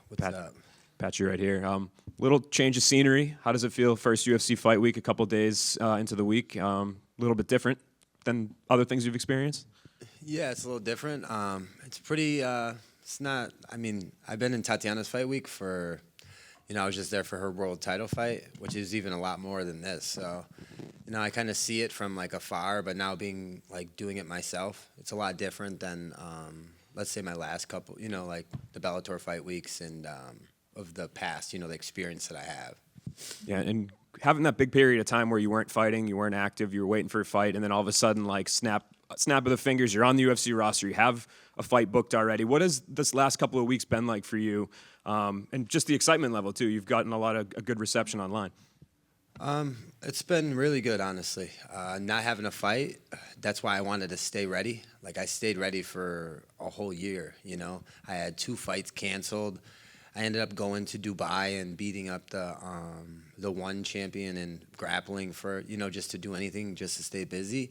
What's up? Patchy right here. Little change of scenery. How does it feel? First UFC fight week, a couple days into the week. A little bit different than other things you've experienced? Yeah, it's a little different. It's pretty. It's not. I mean, I've been in Tatiana's fight week for. I was just there for her world title fight, which is even a lot more than this. So, I kind of see it from like afar, but now being like doing it myself, it's a lot different than let's say my last couple. Like the Bellator fight weeks and of the past. The experience that I have. Yeah, and having that big period of time where you weren't fighting, you weren't active, you were waiting for a fight, and then all of a sudden, like snap of the fingers, you're on the UFC roster, you have a fight booked already. What has this last couple of weeks been like for you? And just the excitement level too. You've gotten a lot of a good reception online. It's been really good, honestly. Not having a fight, that's why I wanted to stay ready. Like I stayed ready for a whole year. I had 2 fights canceled. I ended up going to Dubai and beating up the one champion and grappling for just to do anything just to stay busy.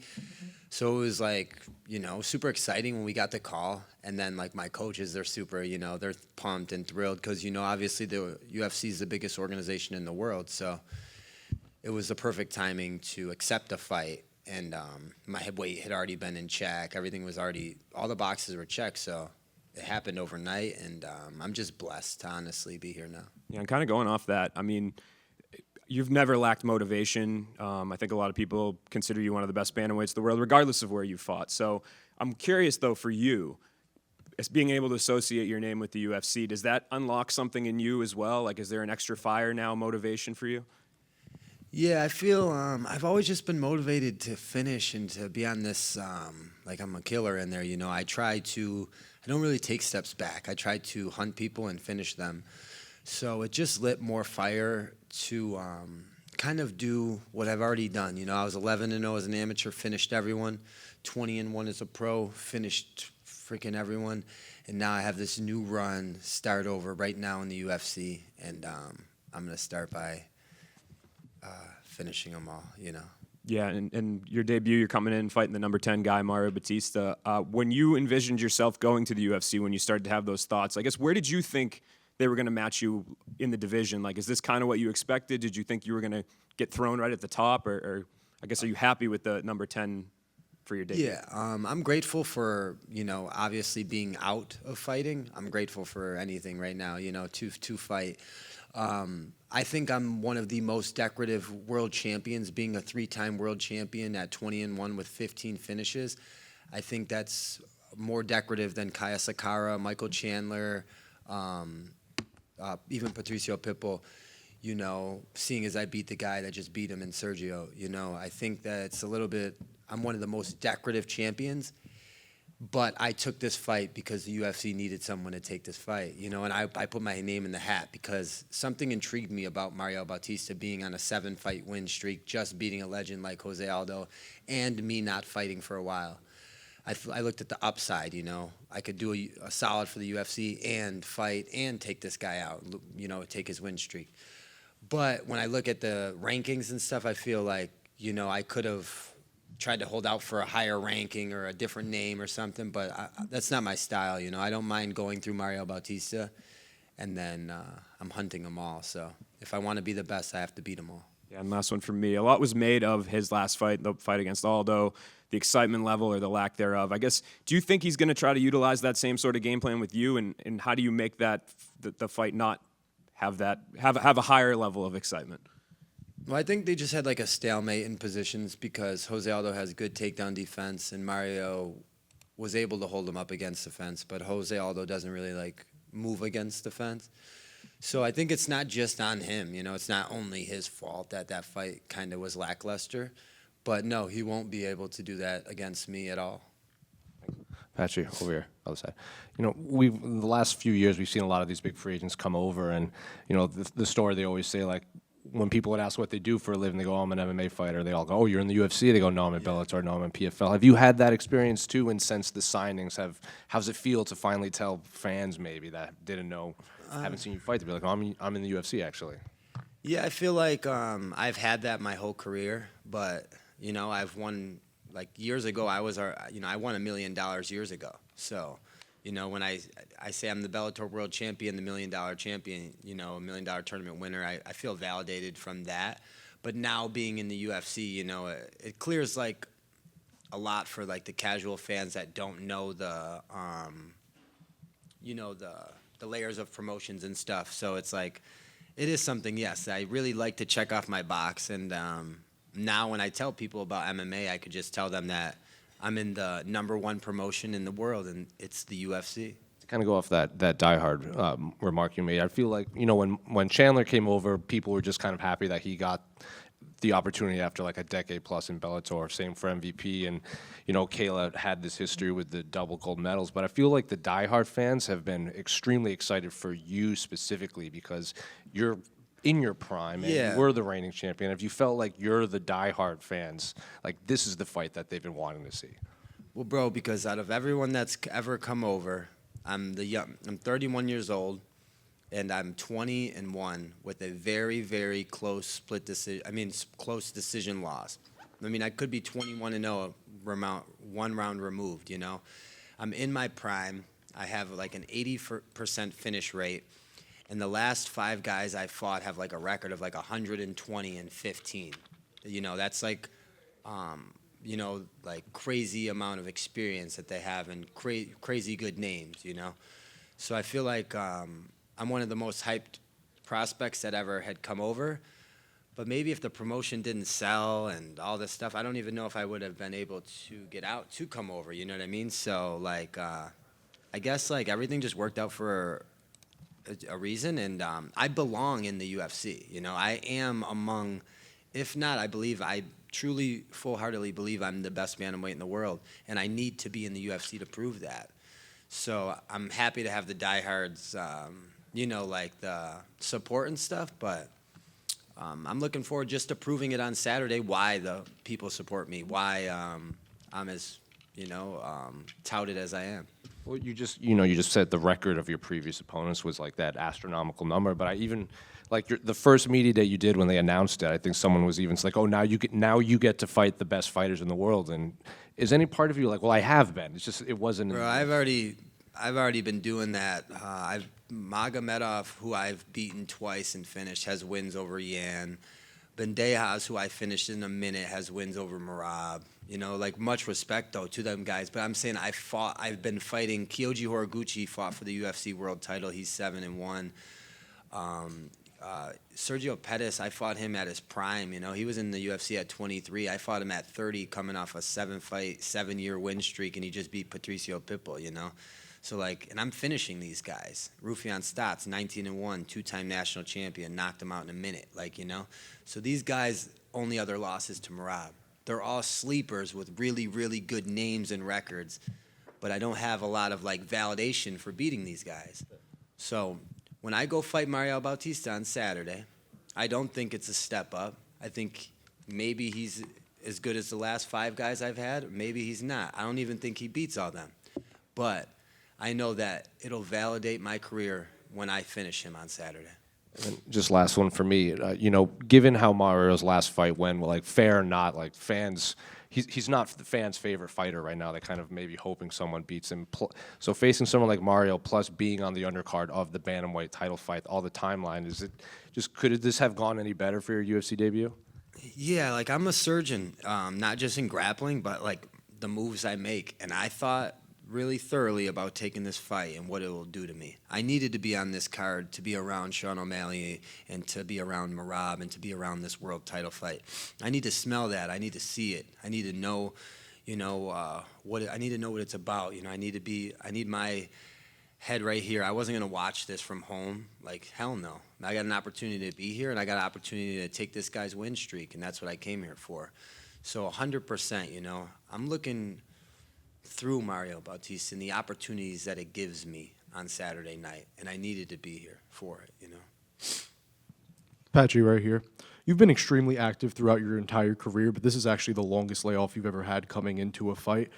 So it was like super exciting when we got the call, and then like my coaches, they're super they're pumped and thrilled because obviously the UFC is the biggest organization in the world, so it was the perfect timing to accept a fight. And my head weight had already been in check. Everything was already, all the boxes were checked, so it happened overnight, and I'm just blessed to honestly be here now. Yeah, and kind of going off that, I mean, you've never lacked motivation. I think a lot of people consider you one of the best bantamweights in the world, regardless of where you fought. So I'm curious, though, for you, as being able to associate your name with the UFC, does that unlock something in you as well? Like, is there an extra fire now, motivation for you? Yeah, I feel I've always just been motivated to finish and to be on this, like I'm a killer in there, I don't really take steps back. I try to hunt people and finish them. So it just lit more fire to kind of do what I've already done. I was 11-0 as an amateur, finished everyone, 20-1 as a pro, finished freaking everyone, and now I have this new run, start over right now in the UFC, and I'm going to start by finishing them all, Yeah, and your debut, you're coming in fighting the number 10 guy, Mario Bautista. When you envisioned yourself going to the UFC, when you started to have those thoughts, I guess, where did you think they were going to match you in the division? Like, is this kind of what you expected? Did you think you were going to get thrown right at the top? Or I guess, are you happy with the number 10 for your debut? Yeah, I'm grateful for, obviously being out of fighting. I'm grateful for anything right now, to fight. I think I'm one of the most decorative world champions, being a 3-time world champion at 20-1 with 15 finishes. I think that's more decorative than Kaya Sakara, Michael Chandler, even Patricio Pitbull, seeing as I beat the guy that just beat him in Sergio. I think that it's a little bit, I'm one of the most decorative champions. But I took this fight because the UFC needed someone to take this fight, and I put my name in the hat because something intrigued me about Mario Bautista being on a 7-fight win streak, just beating a legend like Jose Aldo, and me not fighting for a while. I looked at the upside, I could do a solid for the UFC and fight and take this guy out, take his win streak. But when I look at the rankings and stuff, I feel like, I could have tried to hold out for a higher ranking or a different name or something, but that's not my style. I don't mind going through Mario Bautista, and then I'm hunting them all. So if I want to be the best, I have to beat them all. Yeah, and last one from me. A lot was made of his last fight, the fight against Aldo, the excitement level or the lack thereof. I guess, do you think he's going to try to utilize that same sort of game plan with you, and how do you make that the fight not have a higher level of excitement? Well, I think they just had like a stalemate in positions because Jose Aldo has good takedown defense and Mario was able to hold him up against the fence, but Jose Aldo doesn't really like move against the fence. So I think it's not just on him, it's not only his fault that that fight kind of was lackluster, but no, he won't be able to do that against me at all. Patchy, over here, other side. In the last few years, we've seen a lot of these big free agents come over, and the story they always say, like, when people would ask what they do for a living, they go, "Oh, I'm an MMA fighter." They all go, "Oh, you're in the UFC." They go, "No, I'm in Bellator. No, I'm in PFL." Have you had that experience too? And since the signings, how's it feel to finally tell fans maybe that didn't know, haven't seen you fight, to be like, "Oh, I'm in the UFC actually"? Yeah, I feel like I've had that my whole career, but I've won like years ago. I won $1 million years ago, so You know, when I say I'm the Bellator world champion, the $1 million champion, you know, $1 million tournament winner, I feel validated from that. But now being in the UFC, you know, it clears like a lot for like the casual fans that don't know the, you know, the layers of promotions and stuff. So it's like, it is something, yes, I really like to check off my box. And now when I tell people about MMA, I could just tell them that I'm in the #1 promotion in the world, and it's the UFC. To kind of go off that diehard remark you made, I feel like, you know, when Chandler came over, people were just kind of happy that he got the opportunity after like a decade plus in Bellator. Same for MVP, and you know, Kayla had this history with the double gold medals. But I feel like the diehard fans have been extremely excited for you specifically because you're in your prime and Yeah. you were the reigning champion. If you felt like you're the diehard fans, like this is the fight that they've been wanting to see. Well, bro, because out of everyone that's ever come over, I'm 31 years old, and I'm 20-1 with a very, very close split decision. I mean, close decision loss. I mean, I could be 21-0, one round removed. You know, I'm in my prime. I have like an 80% finish rate, and the last 5 guys I fought have like a record of like 120-15. You know, that's like, you know, like crazy amount of experience that they have and crazy good names. You know, so I feel like I'm one of the most hyped prospects that ever had come over. But maybe if the promotion didn't sell and all this stuff, I don't even know if I would have been able to get out to come over. You know what I mean? So, like, I guess, like, everything just worked out for a reason. And I belong in the UFC. You know, I am among, if not, I truly, full-heartedly believe I'm the best bantamweight in the world. And I need to be in the UFC to prove that. So I'm happy to have the diehards, you know, like the support and stuff, but I'm looking forward just to proving it on Saturday why the people support me, why I'm as, you know, touted as I am. Well, you just said the record of your previous opponents was like that astronomical number, but I even like the first media day you did when they announced it, I think someone was even like, "Oh, now you get to fight the best fighters in the world." And is any part of you like, "Well, I have been. It's just it wasn't." Bro, I've already been doing that. Magomedov, who I've beaten twice and finished, has wins over Yan. Bandejas, who I finished in a minute, has wins over Merab. You know, like, much respect, though, to them guys. But I'm saying I've been fighting. Kyoji Horiguchi fought for the UFC world title. He's 7-1. Sergio Pettis, I fought him at his prime. You know, he was in the UFC at 23. I fought him at 30, coming off a 7-year win streak, and he just beat Patricio Pitbull, you know. So, like, and I'm finishing these guys. Rufian Stotts, 19-1, 2-time national champion, knocked him out in a minute, like, you know. So these guys, only other losses to Merab. They're all sleepers with really, really good names and records, but I don't have a lot of, like, validation for beating these guys. So when I go fight Mario Bautista on Saturday, I don't think it's a step up. I think maybe he's as good as the last 5 guys I've had, or maybe he's not. I don't even think he beats all them. But I know that it'll validate my career when I finish him on Saturday. And just last one for me, you know, given how Mario's last fight went, like fair or not, like fans, he's not the fans' favorite fighter right now. They kind of maybe hoping someone beats him. So facing someone like Mario, plus being on the undercard of the bantamweight title fight, all the timeline, is it just could this have gone any better for your UFC debut? Yeah, like, I'm a surgeon, not just in grappling, but like the moves I make, and I thought really thoroughly about taking this fight and what it will do to me. I needed to be on this card to be around Sean O'Malley and to be around Merab and to be around this world title fight. I need to smell that. I need to see it. I need to know, you know, I need to know what it's about. You know, I need my head right here. I wasn't going to watch this from home. Like, hell no. I got an opportunity to be here, and I got an opportunity to take this guy's win streak, and that's what I came here for. So 100%, you know, I'm looking through Mario Bautista and the opportunities that it gives me on Saturday night, and I needed to be here for it, you know. Patchy right here. You've been extremely active throughout your entire career, but this is actually the longest layoff you've ever had coming into a fight.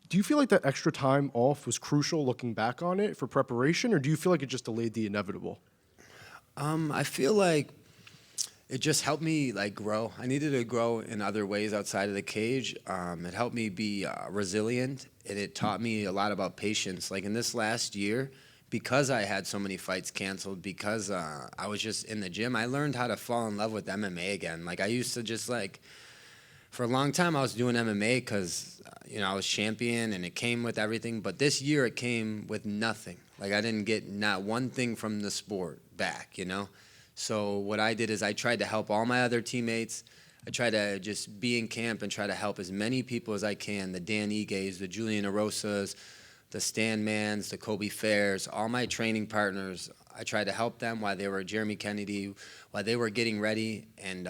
Do you feel like that extra time off was crucial looking back on it for preparation, or do you feel like it just delayed the inevitable? I feel like it just helped me like grow. I needed to grow in other ways outside of the cage. It helped me be resilient, and it taught me a lot about patience. Like in this last year, because I had so many fights canceled, because I was just in the gym, I learned how to fall in love with MMA again. Like I used to just like, for a long time I was doing MMA because I was champion and it came with everything. But this year it came with nothing. Like I didn't get not one thing from the sport back. So what I did is I tried to help all my other teammates. I tried to just be in camp and try to help as many people as I can, the Dan Iges, the Julian Arosas, the Stan Mans, the Kobe Fairs, all my training partners. I tried to help them while they were Jeremy Kennedy, while they were getting ready, and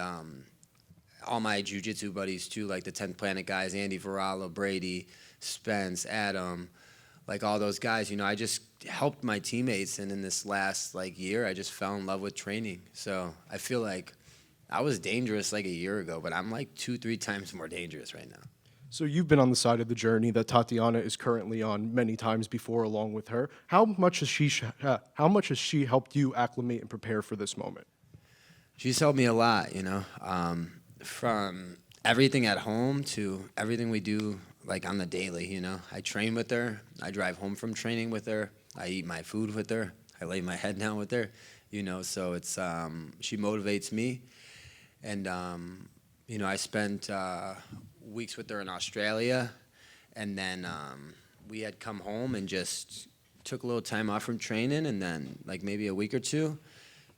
all my jiu-jitsu buddies too, like the 10th Planet guys, Andy Varala, Brady, Spence, Adam, like all those guys. I just helped my teammates, and in this last year, I just fell in love with training. So I feel like I was dangerous like a year ago, but I'm like 2-3 times more dangerous right now. So you've been on the side of the journey that Tatiana is currently on many times before, along with her. How much has she helped you acclimate and prepare for this moment? She's helped me a lot, from everything at home to everything we do like on the daily. I train with her. I drive home from training with her. I eat my food with her. I lay my head down with her. So it's she motivates me, and I spent weeks with her in Australia, and then we had come home and just took a little time off from training, and then like maybe a week or two,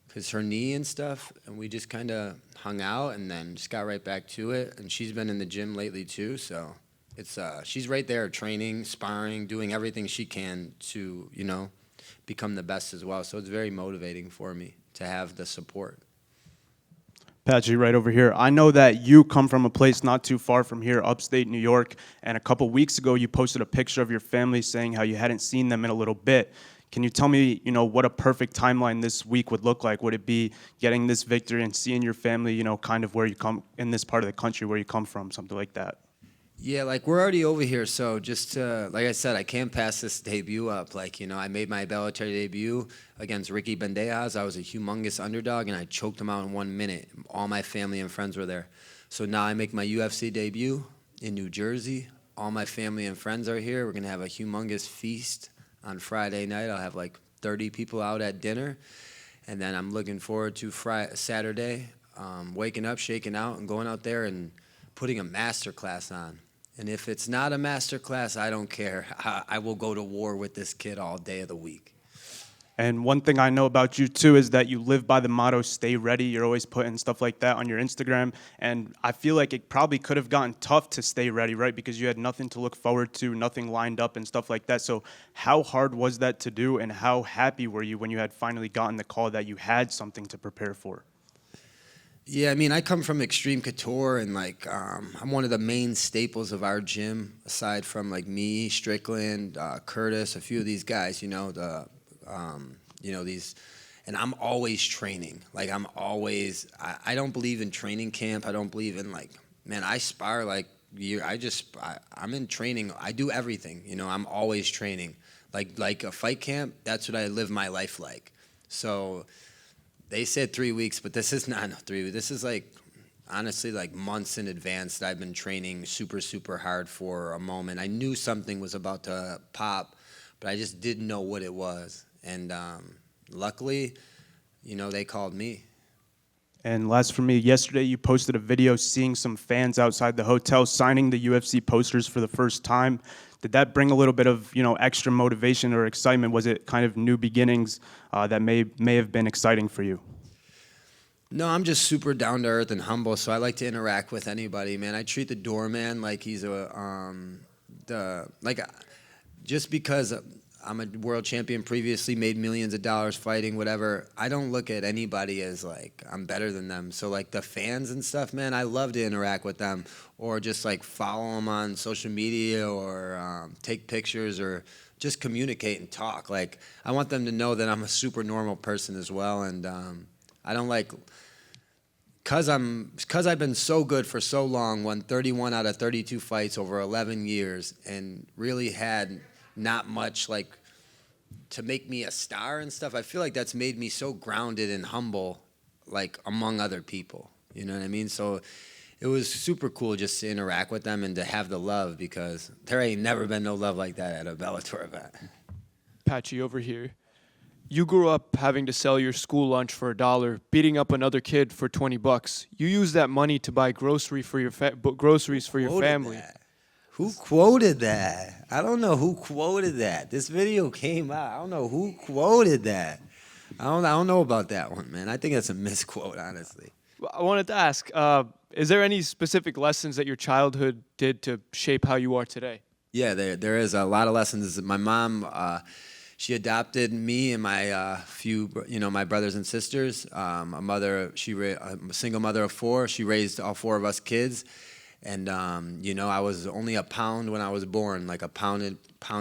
because her knee and stuff, and we just kind of hung out and then just got right back to it. And she's been in the gym lately too, so it's she's right there training, sparring, doing everything she can to become the best as well. So it's very motivating for me to have the support. Patchy, right over here. I know that you come from a place not too far from here, upstate New York, and a couple weeks ago you posted a picture of your family saying how you hadn't seen them in a little bit. Can you tell me, what a perfect timeline this week would look like? Would it be getting this victory and seeing your family, kind of where you come in this part of the country where you come from, something like that? Yeah, we're already over here, so just like I said, I can't pass this debut up. I made my Bellator debut against Ricky Bandejas. I was a humongous underdog, and I choked him out in 1 minute. All my family and friends were there. So now I make my UFC debut in New Jersey. All my family and friends are here. We're going to have a humongous feast on Friday night. I'll have 30 people out at dinner. And then I'm looking forward to Saturday, waking up, shaking out, and going out there and putting a master class on. And if it's not a master class, I don't care. I will go to war with this kid all day of the week. And one thing I know about you, too, is that you live by the motto, stay ready. You're always putting stuff like that on your Instagram. And I feel like it probably could have gotten tough to stay ready, right? Because you had nothing to look forward to, nothing lined up and stuff like that. So how hard was that to do, and how happy were you when you had finally gotten the call that you had something to prepare for? Yeah, I come from Extreme Couture, and I'm one of the main staples of our gym, aside from me, Strickland, Curtis, a few of these guys, these, and I'm always training. I don't believe in training camp. I don't believe in I spar I'm in training. I do everything, I'm always training. Like a fight camp, that's what I live my life like. So they said 3 weeks, but this is not 3 weeks. This is honestly months in advance that I've been training super, super hard for a moment. I knew something was about to pop, but I just didn't know what it was. And luckily, they called me. And last for me, yesterday you posted a video seeing some fans outside the hotel signing the UFC posters for the first time. Did that bring a little bit of, extra motivation or excitement? Was it kind of new beginnings that may have been exciting for you? No, I'm just super down to earth and humble, so I like to interact with anybody, man. I treat the doorman like he's just because I'm a world champion previously, made millions of dollars fighting, whatever. I don't look at anybody as I'm better than them. So the fans and stuff, man, I love to interact with them, or just follow them on social media, or take pictures, or just communicate and talk. I want them to know that I'm a super normal person as well, and I don't because I've been so good for so long, won 31 out of 32 fights over 11 years, and really had not much to make me a star and stuff. I feel like that's made me so grounded and humble. like among other people. You know what I mean? So it was super cool just to interact with them and to have the love, because there ain't never been no love like that at a Bellator event. Patchy over here. You grew up having to sell your school lunch for $1, beating up another kid for $20. You used that money to buy groceries for your Quoted family. that? Who quoted that? I don't know who quoted that. This video came out. I don't know who quoted that. I don't know about that one, man. I think that's a misquote, honestly. I wanted to ask, is there any specific lessons that your childhood did to shape how you are today? Yeah, there is a lot of lessons. My mom, she adopted me and my my brothers and sisters. A mother, a single mother of 4. She raised all 4 of us kids, and I was only a pound when I was born, like a pound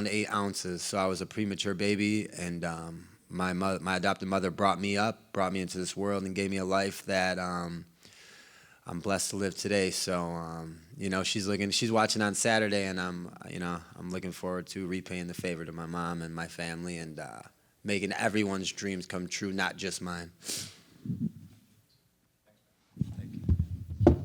8 ounces. So I was a premature baby, and my adopted mother brought me into this world, and gave me a life that I'm blessed to live today. So she's watching on Saturday, and I'm looking forward to repaying the favor to my mom and my family, and making everyone's dreams come true, not just mine.